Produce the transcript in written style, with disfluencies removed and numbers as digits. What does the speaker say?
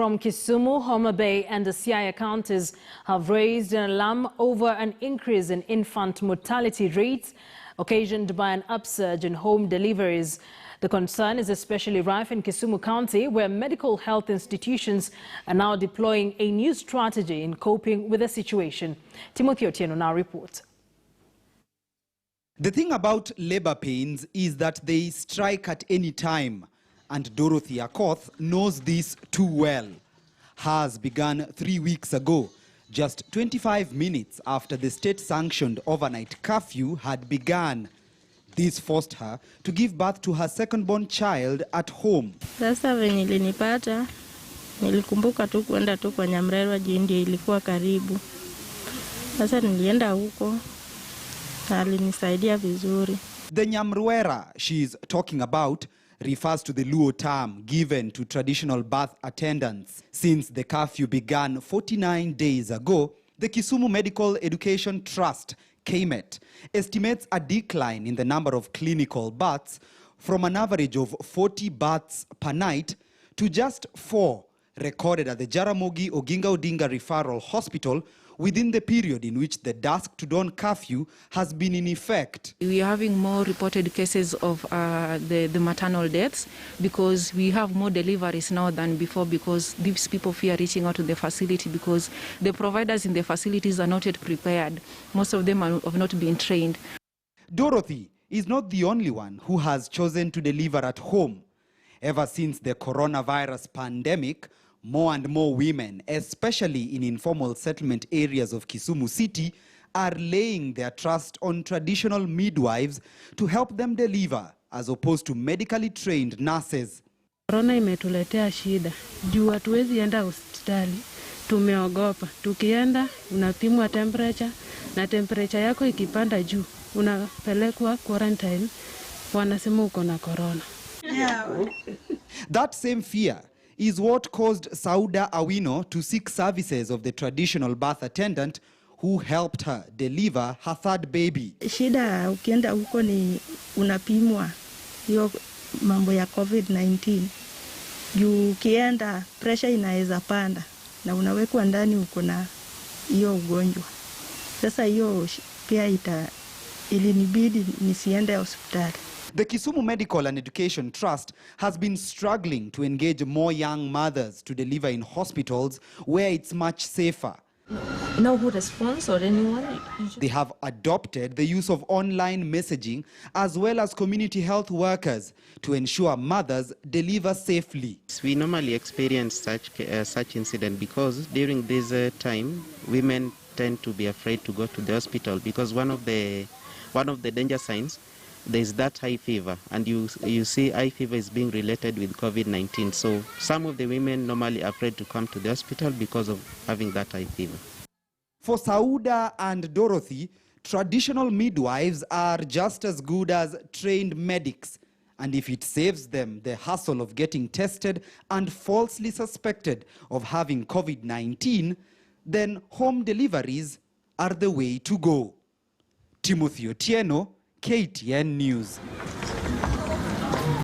from Kisumu, Homabay and the Siaya counties have raised an alarm over an increase in infant mortality rates occasioned by an upsurge in home deliveries. The concern is especially rife in Kisumu County, where medical health institutions are now deploying a new strategy in coping with the situation. Timothy Otieno now reports. The thing about labor pains is that they strike at any time, and Dorothy Akoth knows this too well. Hers began 3 weeks ago, just 25 minutes after the state-sanctioned overnight curfew had begun. This forced her to give birth to her second-born child at home. Sasa venye ilinipata, nilikumbuka tu kwenda tu kwa Nyamrerwa ndio ilikuwa karibu. Sasa nilienda huko, alinisaidia vizuri. The Nyamrwera she's talking about refers to the Luo term given to traditional birth attendants. Since the curfew began 49 days ago, the Kisumu Medical Education Trust, KMET, estimates a decline in the number of clinical births from an average of 40 births per night to just 4 recorded at the Jaramogi Oginga Odinga Referral Hospital within the period in which the dusk to dawn curfew has been in effect. We are having more reported cases of the maternal deaths because we have more deliveries now than before, because these people fear reaching out to the facility because the providers in the facilities are not yet prepared. Most of them have not been trained. Dorothy is not the only one who has chosen to deliver at home. Ever since the coronavirus pandemic, more and more women, especially in informal settlement areas of Kisumu City, are laying their trust on traditional midwives to help them deliver, as opposed to medically trained nurses. Corona imetuletea shida. Juu hatuwezi enda hospitali. Tumeogopa. Tukienda unapimwa temperature, na temperature yako ikipanda juu, unapelekwa quarantine, wanasema uko na corona. That same fear is what caused Sauda Awino to seek services of the traditional birth attendant who helped her deliver her third baby. Shida ukienda huko ni unapimwa hiyo mambo ya COVID-19. Juu ukienda pressure inaweza panda na unawekwa ndani uko na hiyo ugonjwa. Sasa hiyo pia ilinibidi nisiende hospitali. The Kisumu Medical and Education Trust has been struggling to engage more young mothers to deliver in hospitals where it's much safer. No response or anyone? They have adopted the use of online messaging as well as community health workers to ensure mothers deliver safely. We normally experience such incident because during this time, women tend to be afraid to go to the hospital because one of the danger signs, there's that high fever, and you see high fever is being related with COVID-19. So some of the women normally are afraid to come to the hospital because of having that high fever. For Sauda and Dorothy, traditional midwives are just as good as trained medics. And if it saves them the hassle of getting tested and falsely suspected of having COVID-19, then home deliveries are the way to go. Timothy Otieno, KTN News.